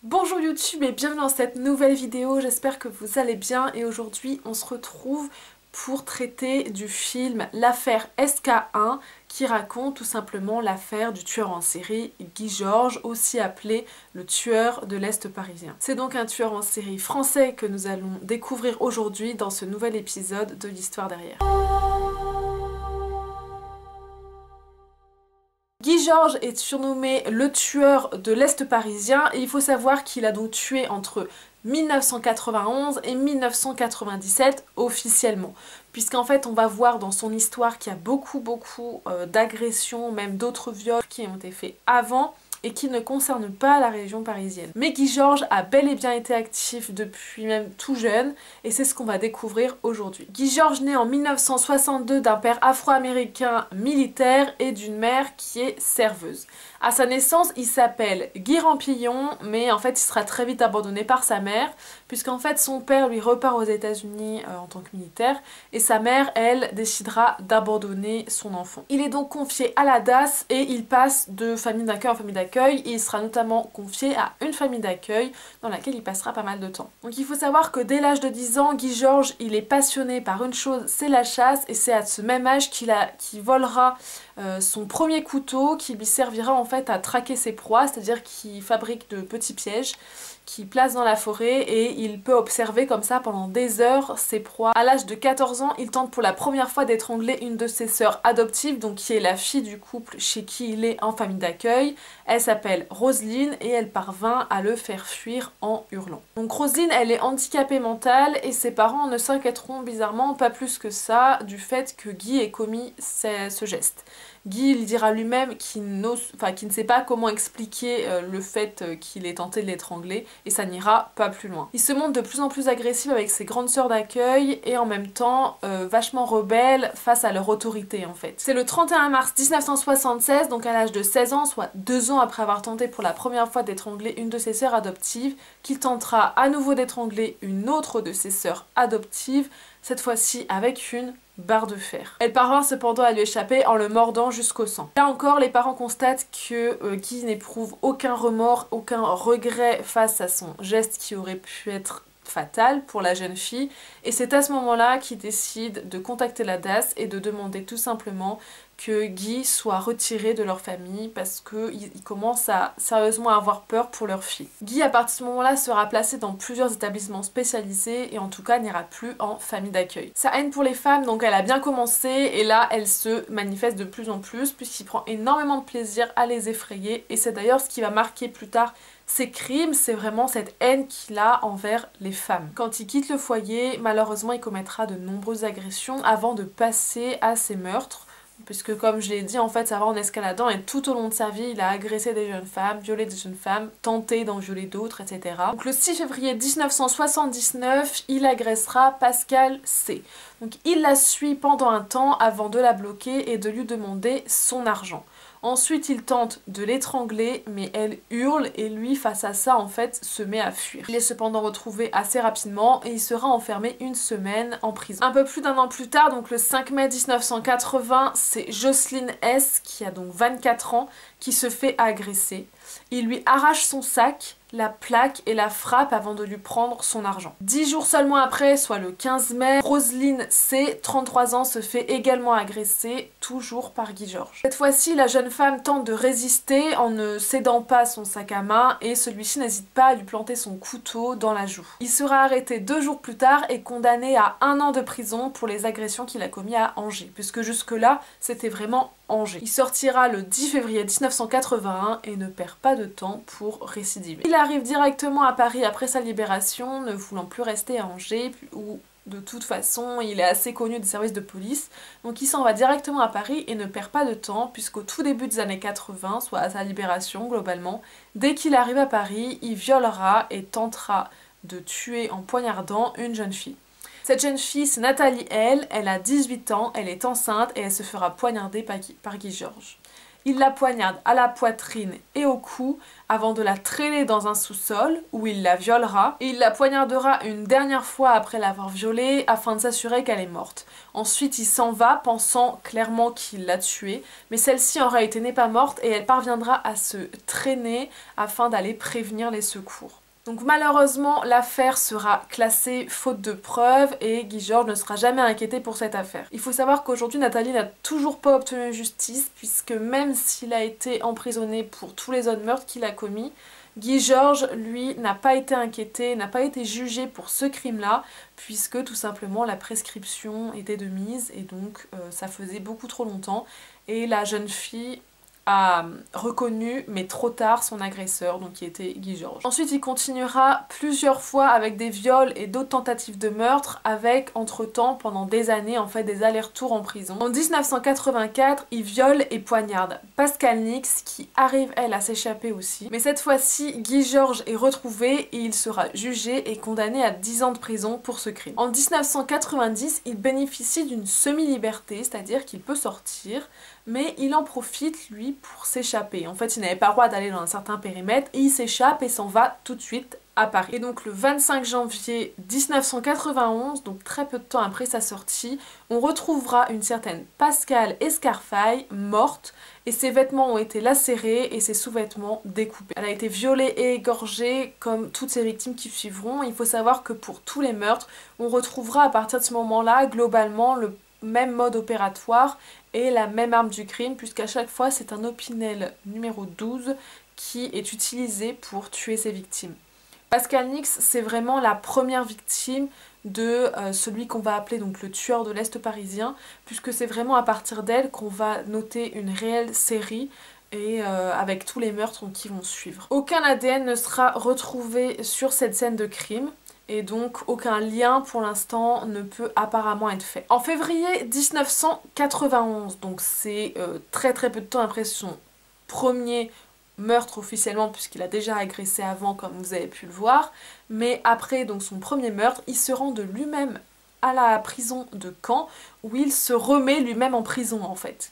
Bonjour YouTube et bienvenue dans cette nouvelle vidéo, j'espère que vous allez bien et aujourd'hui on se retrouve pour traiter du film L'affaire SK1 qui raconte tout simplement l'affaire du tueur en série Guy Georges, aussi appelé le tueur de l'Est parisien. C'est donc un tueur en série français que nous allons découvrir aujourd'hui dans ce nouvel épisode de l'Histoire derrière. Guy Georges est surnommé le tueur de l'Est parisien et il faut savoir qu'il a donc tué entre 1991 et 1997 officiellement. Puisqu'en fait on va voir dans son histoire qu'il y a beaucoup d'agressions, même d'autres viols qui ont été faits avant et qui ne concernent pas la région parisienne. Mais Guy Georges a bel et bien été actif depuis même tout jeune et c'est ce qu'on va découvrir aujourd'hui. Guy Georges naît en 1962 d'un père afro-américain militaire et d'une mère qui est serveuse. À sa naissance, il s'appelle Guy Rampillon, mais en fait il sera très vite abandonné par sa mère, puisqu'en fait son père lui repart aux États-Unis en tant que militaire, et sa mère, elle, décidera d'abandonner son enfant. Il est donc confié à la DAS et il passe de famille d'accueil en famille d'accueil, et il sera notamment confié à une famille d'accueil dans laquelle il passera pas mal de temps. Donc il faut savoir que dès l'âge de 10 ans, Guy Georges, il est passionné par une chose, c'est la chasse, et c'est à ce même âge qu'il volera son premier couteau qui lui servira en fait à traquer ses proies, c'est-à-dire qu'il fabrique de petits pièges qu'il place dans la forêt et il peut observer comme ça pendant des heures ses proies. À l'âge de 14 ans, il tente pour la première fois d'étrangler une de ses sœurs adoptives, donc qui est la fille du couple chez qui il est en famille d'accueil. Elle s'appelle Roselyne et elle parvint à le faire fuir en hurlant. Donc Roselyne, elle est handicapée mentale et ses parents ne s'inquiéteront bizarrement pas plus que ça du fait que Guy ait commis ce geste. Guy il dira lui-même qu'il ne sait pas comment expliquer le fait qu'il ait tenté de l'étrangler et ça n'ira pas plus loin. Il se montre de plus en plus agressif avec ses grandes sœurs d'accueil et en même temps vachement rebelle face à leur autorité en fait. C'est le 31 mars 1976, donc à l'âge de 16 ans, soit 2 ans après avoir tenté pour la première fois d'étrangler une de ses sœurs adoptives, qu'il tentera à nouveau d'étrangler une autre de ses sœurs adoptives, cette fois-ci avec une barre de fer. Elle parvint cependant à lui échapper en le mordant jusqu'au sang. Là encore, les parents constatent que Guy n'éprouve aucun remords, aucun regret face à son geste qui aurait pu être fatal pour la jeune fille, et c'est à ce moment-là qu'ils décident de contacter la DAS et de demander tout simplement que Guy soit retiré de leur famille parce qu'ils commencent à sérieusement avoir peur pour leur fille. Guy à partir de ce moment-là sera placé dans plusieurs établissements spécialisés et en tout cas n'ira plus en famille d'accueil. Sa haine pour les femmes, donc elle a bien commencé et là elle se manifeste de plus en plus puisqu'il prend énormément de plaisir à les effrayer, et c'est d'ailleurs ce qui va marquer plus tard ses crimes, c'est vraiment cette haine qu'il a envers les femmes. Quand il quitte le foyer, malheureusement il commettra de nombreuses agressions avant de passer à ses meurtres, puisque comme je l'ai dit, en fait ça va en escaladant et tout au long de sa vie il a agressé des jeunes femmes, violé des jeunes femmes, tenté d'en violer d'autres, etc. Donc le 6 février 1979, il agressera Pascal C. Donc il la suit pendant un temps avant de la bloquer et de lui demander son argent. Ensuite, il tente de l'étrangler, mais elle hurle et lui, face à ça, en fait, se met à fuir. Il est cependant retrouvé assez rapidement et il sera enfermé une semaine en prison. Un peu plus d'un an plus tard, donc le 5 mai 1980, c'est Jocelyne S, qui a donc 24 ans, qui se fait agresser. Il lui arrache son sac, la plaque et la frappe avant de lui prendre son argent. 10 jours seulement après, soit le 15 mai, Roselyne C, 33 ans, se fait également agresser, toujours par Guy Georges. Cette fois-ci, la jeune femme tente de résister en ne cédant pas son sac à main et celui-ci n'hésite pas à lui planter son couteau dans la joue. Il sera arrêté 2 jours plus tard et condamné à 1 an de prison pour les agressions qu'il a commises à Angers, puisque jusque-là, c'était vraiment Angers. Il sortira le 10 février 1981 et ne perd pas de temps pour récidiver. Il arrive directement à Paris après sa libération, ne voulant plus rester à Angers, où de toute façon il est assez connu des services de police, donc il s'en va directement à Paris et ne perd pas de temps puisqu'au tout début des années 80, soit à sa libération globalement, dès qu'il arrive à Paris, il violera et tentera de tuer en poignardant une jeune fille. Cette jeune fille, c'est Nathalie L, elle a 18 ans, elle est enceinte et elle se fera poignarder par Guy Georges. Il la poignarde à la poitrine et au cou avant de la traîner dans un sous-sol où il la violera et il la poignardera une dernière fois après l'avoir violée afin de s'assurer qu'elle est morte. Ensuite il s'en va pensant clairement qu'il l'a tuée, mais celle-ci en réalité n'est pas morte et elle parviendra à se traîner afin d'aller prévenir les secours. Donc malheureusement, l'affaire sera classée faute de preuves et Guy Georges ne sera jamais inquiété pour cette affaire. Il faut savoir qu'aujourd'hui, Nathalie n'a toujours pas obtenu justice puisque même s'il a été emprisonné pour tous les autres meurtres qu'il a commis, Guy Georges, lui, n'a pas été inquiété, n'a pas été jugé pour ce crime-là puisque tout simplement la prescription était de mise et donc ça faisait beaucoup trop longtemps et la jeune fille a reconnu, mais trop tard, son agresseur, donc qui était Guy Georges. Ensuite, il continuera plusieurs fois avec des viols et d'autres tentatives de meurtre, avec, entre-temps, pendant des années, en fait, des allers-retours en prison. En 1984, il viole et poignarde Pascale Nix, qui arrive, elle, à s'échapper aussi. Mais cette fois-ci, Guy Georges est retrouvé et il sera jugé et condamné à 10 ans de prison pour ce crime. En 1990, il bénéficie d'une semi-liberté, c'est-à-dire qu'il peut sortir, mais il en profite, lui, pour s'échapper. En fait, il n'avait pas le droit d'aller dans un certain périmètre et il s'échappe et s'en va tout de suite à Paris. Et donc le 25 janvier 1991, donc très peu de temps après sa sortie, on retrouvera une certaine Pascale Escarfaille morte et ses vêtements ont été lacérés et ses sous-vêtements découpés. Elle a été violée et égorgée comme toutes ses victimes qui suivront. Il faut savoir que pour tous les meurtres, on retrouvera à partir de ce moment-là globalement le même mode opératoire et la même arme du crime puisqu'à chaque fois c'est un Opinel numéro 12 qui est utilisé pour tuer ses victimes. Pascale Nix, c'est vraiment la première victime de celui qu'on va appeler donc le tueur de l'Est parisien, puisque c'est vraiment à partir d'elle qu'on va noter une réelle série et avec tous les meurtres qui vont suivre. Aucun ADN ne sera retrouvé sur cette scène de crime, et donc aucun lien pour l'instant ne peut apparemment être fait. En février 1991, donc c'est très peu de temps après son premier meurtre officiellement puisqu'il a déjà agressé avant comme vous avez pu le voir, mais après donc son premier meurtre, il se rend de lui-même à la prison de Caen où il se remet lui-même en prison en fait.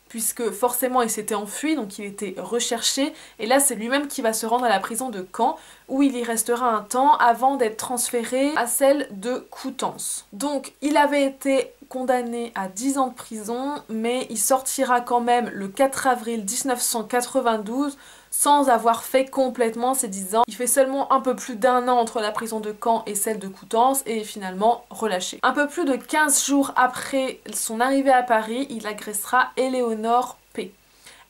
Puisque forcément il s'était enfui, donc il était recherché, et là c'est lui-même qui va se rendre à la prison de Caen, où il y restera un temps avant d'être transféré à celle de Coutances. Donc il avait été condamné à 10 ans de prison, mais il sortira quand même le 4 avril 1992, sans avoir fait complètement ses 10 ans. Il fait seulement un peu plus d'1 an entre la prison de Caen et celle de Coutances et est finalement relâché. Un peu plus de 15 jours après son arrivée à Paris, il agressera Éléonore P.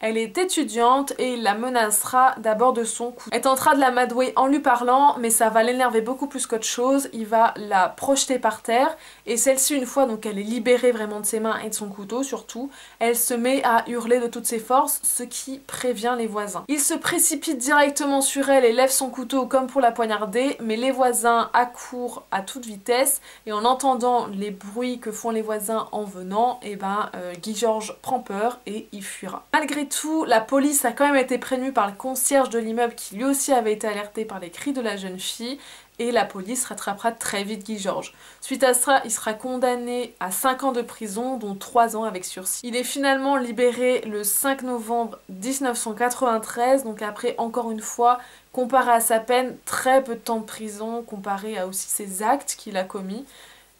Elle est étudiante et il la menacera d'abord de son couteau. Elle tentera de la madouer en lui parlant, mais ça va l'énerver beaucoup plus qu'autre chose. Il va la projeter par terre et celle-ci, une fois donc elle est libérée vraiment de ses mains et de son couteau surtout, elle se met à hurler de toutes ses forces, ce qui prévient les voisins. Il se précipite directement sur elle et lève son couteau comme pour la poignarder, mais les voisins accourent à toute vitesse et en entendant les bruits que font les voisins en venant, Guy Georges prend peur et il fuira. Malgré tout, la police a quand même été prévenue par le concierge de l'immeuble qui lui aussi avait été alerté par les cris de la jeune fille et la police rattrapera très vite Guy Georges. Suite à ça, il sera condamné à 5 ans de prison, dont 3 ans avec sursis. Il est finalement libéré le 5 novembre 1993, donc après, encore une fois, comparé à sa peine, très peu de temps de prison, comparé à aussi ses actes qu'il a commis.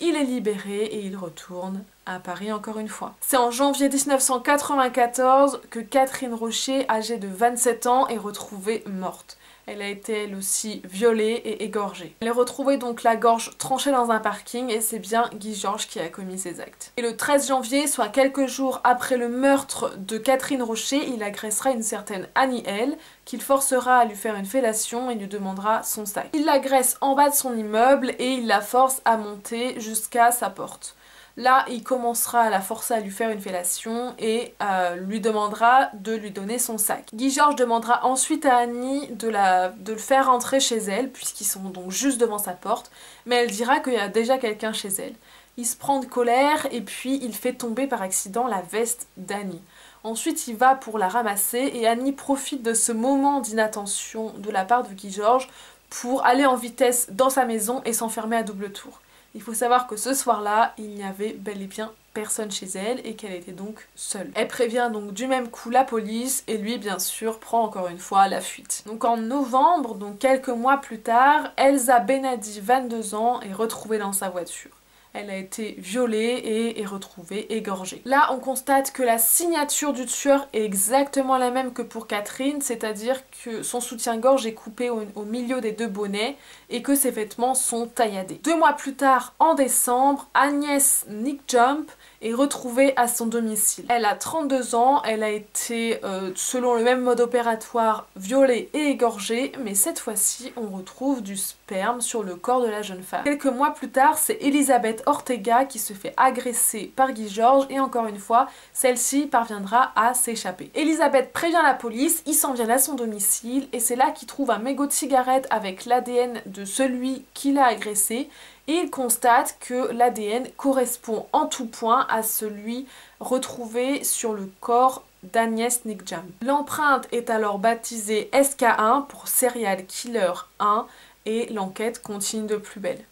Il est libéré et il retourne à Paris encore une fois. C'est en janvier 1994 que Catherine Rocher, âgée de 27 ans, est retrouvée morte. Elle a été elle aussi violée et égorgée. Elle est retrouvée donc la gorge tranchée dans un parking et c'est bien Guy Georges qui a commis ces actes. Et le 13 janvier, soit quelques jours après le meurtre de Catherine Rocher, il agressera une certaine Annie L, qu'il forcera à lui faire une fellation et lui demandera son sac. Il l'agresse en bas de son immeuble et il la force à monter jusqu'à sa porte. Là, il commencera à la forcer à lui faire une fellation et lui demandera de lui donner son sac. Guy Georges demandera ensuite à Annie de le faire rentrer chez elle, puisqu'ils sont donc juste devant sa porte, mais elle dira qu'il y a déjà quelqu'un chez elle. Il se prend de colère et puis il fait tomber par accident la veste d'Annie. Ensuite, il va pour la ramasser et Annie profite de ce moment d'inattention de la part de Guy Georges pour aller en vitesse dans sa maison et s'enfermer à double tour. Il faut savoir que ce soir-là, il n'y avait bel et bien personne chez elle et qu'elle était donc seule. Elle prévient donc du même coup la police et lui bien sûr prend encore une fois la fuite. Donc en novembre, donc quelques mois plus tard, Elsa Benadi, 22 ans, est retrouvée dans sa voiture. Elle a été violée et est retrouvée égorgée. Là, on constate que la signature du tueur est exactement la même que pour Catherine, c'est-à-dire que son soutien-gorge est coupé au milieu des deux bonnets et que ses vêtements sont tailladés. 2 mois plus tard, en décembre, Agnès Nickjump est retrouvée à son domicile. Elle a 32 ans, elle a été, selon le même mode opératoire, violée et égorgée, mais cette fois-ci, on retrouve du sperme sur le corps de la jeune femme. Quelques mois plus tard, c'est Elisabeth Ortega qui se fait agresser par Guy Georges et encore une fois, celle-ci parviendra à s'échapper. Elisabeth prévient la police, ils s'en viennent à son domicile et c'est là qu'ils trouvent un mégot de cigarette avec l'ADN de celui qui l'a agressé. Et il constate que l'ADN correspond en tout point à celui retrouvé sur le corps d'Agnès Nickjump. L'empreinte est alors baptisée SK1 pour Serial Killer 1 et l'enquête continue de plus belle.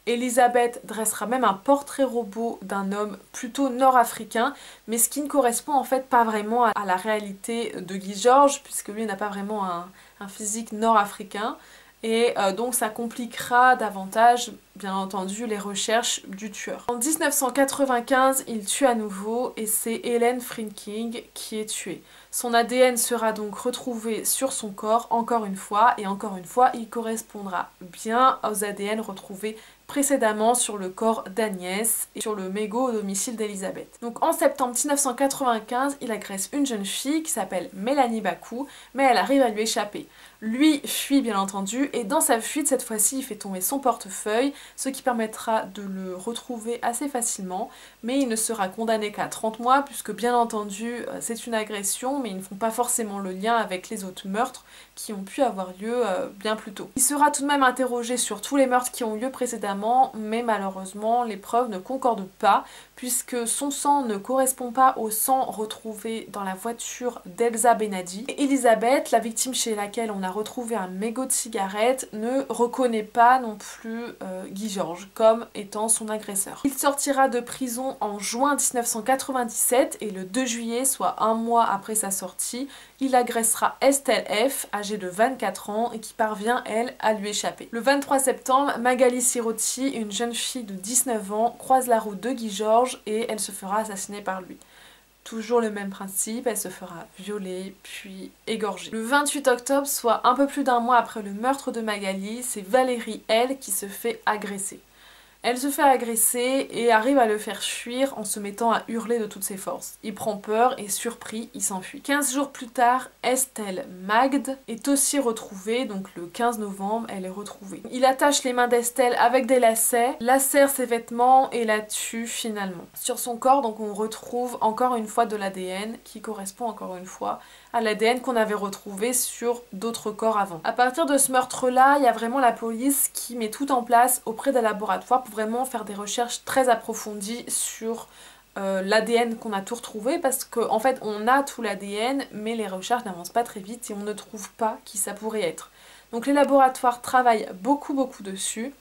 Elisabeth dressera même un portrait robot d'un homme plutôt nord-africain, mais ce qui ne correspond en fait pas vraiment à la réalité de Guy Georges, puisque lui n'a pas vraiment un physique nord-africain. Et donc ça compliquera davantage, bien entendu, les recherches du tueur. En 1995, il tue à nouveau et c'est Helen Frinking qui est tuée. Son ADN sera donc retrouvé sur son corps encore une fois, et encore une fois, il correspondra bien aux ADN retrouvés précédemment sur le corps d'Agnès et sur le mégot au domicile d'Elisabeth. Donc en septembre 1995, il agresse une jeune fille qui s'appelle Mélanie Bakou, mais elle arrive à lui échapper. Lui fuit bien entendu et dans sa fuite cette fois-ci il fait tomber son portefeuille, ce qui permettra de le retrouver assez facilement, mais il ne sera condamné qu'à 30 mois puisque bien entendu c'est une agression mais ils ne font pas forcément le lien avec les autres meurtres qui ont pu avoir lieu bien plus tôt. Il sera tout de même interrogé sur tous les meurtres qui ont eu lieu précédemment, mais malheureusement les preuves ne concordent pas puisque son sang ne correspond pas au sang retrouvé dans la voiture d'Elsa Benadi. Et Elisabeth, la victime chez laquelle on a retrouvé un mégot de cigarette, ne reconnaît pas non plus Guy Georges comme étant son agresseur. Il sortira de prison en juin 1997 et le 2 juillet, soit un mois après sa sortie, il agressera Estelle F, âgée de 24 ans et qui parvient, elle, à lui échapper. Le 23 septembre, Magali Sirotti, une jeune fille de 19 ans, croise la route de Guy Georges et elle se fera assassiner par lui. Toujours le même principe, elle se fera violer puis égorger. Le 28 octobre, soit un peu plus d'un mois après le meurtre de Magali, c'est Valérie L qui se fait agresser. Elle se fait agresser et arrive à le faire fuir en se mettant à hurler de toutes ses forces. Il prend peur et surpris, il s'enfuit. 15 jours plus tard, Estelle Magde est aussi retrouvée, donc le 15 novembre, elle est retrouvée. Il attache les mains d'Estelle avec des lacets, lacère ses vêtements et la tue finalement. Sur son corps, donc on retrouve encore une fois de l'ADN qui correspond encore une fois à l'ADN qu'on avait retrouvé sur d'autres corps avant. À partir de ce meurtre-là, il y a vraiment la police qui met tout en place auprès d'un laboratoire pour vraiment faire des recherches très approfondies sur l'ADN qu'on a tout retrouvé parce qu'en fait on a tout l'ADN mais les recherches n'avancent pas très vite et on ne trouve pas qui ça pourrait être. Donc les laboratoires travaillent beaucoup dessus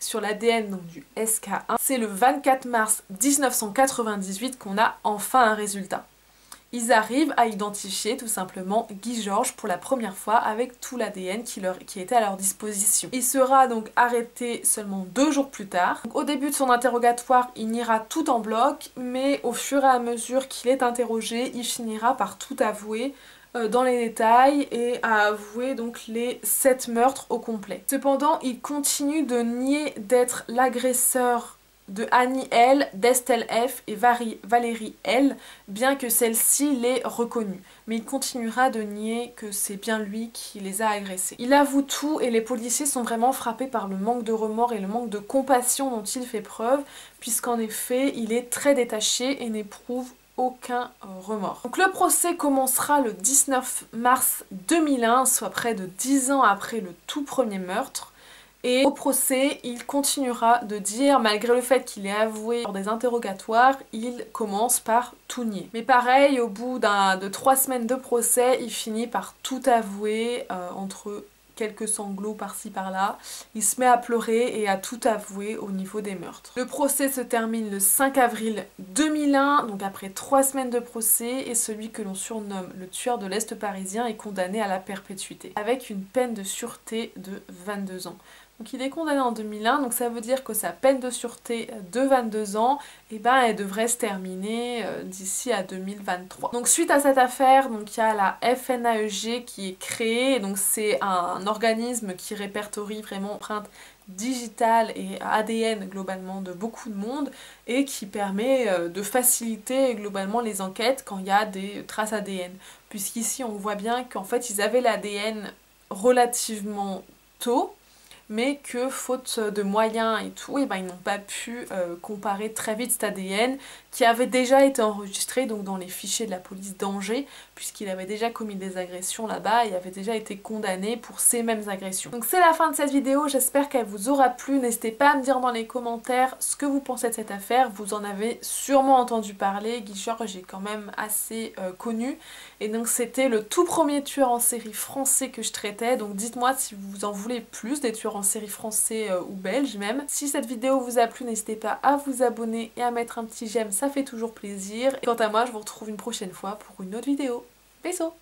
sur l'ADN du SK1. C'est le 24 mars 1998 qu'on a enfin un résultat. Ils arrivent à identifier tout simplement Guy Georges pour la première fois avec tout l'ADN qui était à leur disposition. Il sera donc arrêté seulement 2 jours plus tard. Donc, au début de son interrogatoire, il niera tout en bloc, mais au fur et à mesure qu'il est interrogé, il finira par tout avouer dans les détails et à avouer donc les 7 meurtres au complet. Cependant, il continue de nier d'être l'agresseur de Annie L, d'Estelle F et Valérie L, bien que celle-ci l'ait reconnue. Mais il continuera de nier que c'est bien lui qui les a agressés. Il avoue tout et les policiers sont vraiment frappés par le manque de remords et le manque de compassion dont il fait preuve, puisqu'en effet, il est très détaché et n'éprouve aucun remords. Donc le procès commencera le 19 mars 2001, soit près de 10 ans après le tout premier meurtre. Et au procès, il continuera de dire, malgré le fait qu'il ait avoué lors des interrogatoires, il commence par tout nier. Mais pareil, au bout de 3 semaines de procès, il finit par tout avouer entre quelques sanglots par-ci par-là. Il se met à pleurer et à tout avouer au niveau des meurtres. Le procès se termine le 5 avril 2001, donc après 3 semaines de procès, et celui que l'on surnomme le tueur de l'Est parisien est condamné à la perpétuité, avec une peine de sûreté de 22 ans. Donc il est condamné en 2001, donc ça veut dire que sa peine de sûreté de 22 ans, eh ben, elle devrait se terminer d'ici à 2023. Donc suite à cette affaire, donc il y a la FNAEG qui est créée, donc c'est un organisme qui répertorie vraiment l'empreinte digitale et ADN globalement de beaucoup de monde et qui permet de faciliter globalement les enquêtes quand il y a des traces ADN. Puisqu'ici on voit bien qu'en fait ils avaient l'ADN relativement tôt, mais que faute de moyens et tout, et ben, ils n'ont pas pu comparer très vite cet ADN qui avait déjà été enregistré donc dans les fichiers de la police d'Angers, puisqu'il avait déjà commis des agressions là-bas et avait déjà été condamné pour ces mêmes agressions. Donc c'est la fin de cette vidéo, j'espère qu'elle vous aura plu. N'hésitez pas à me dire dans les commentaires ce que vous pensez de cette affaire. Vous en avez sûrement entendu parler, Guy Georges est quand même assez connu, et donc c'était le tout premier tueur en série français que je traitais, donc dites-moi si vous en voulez plus, des tueurs en série français ou belges même. Si cette vidéo vous a plu, n'hésitez pas à vous abonner et à mettre un petit j'aime, ça fait toujours plaisir. Et quant à moi, je vous retrouve une prochaine fois pour une autre vidéo. Bisous!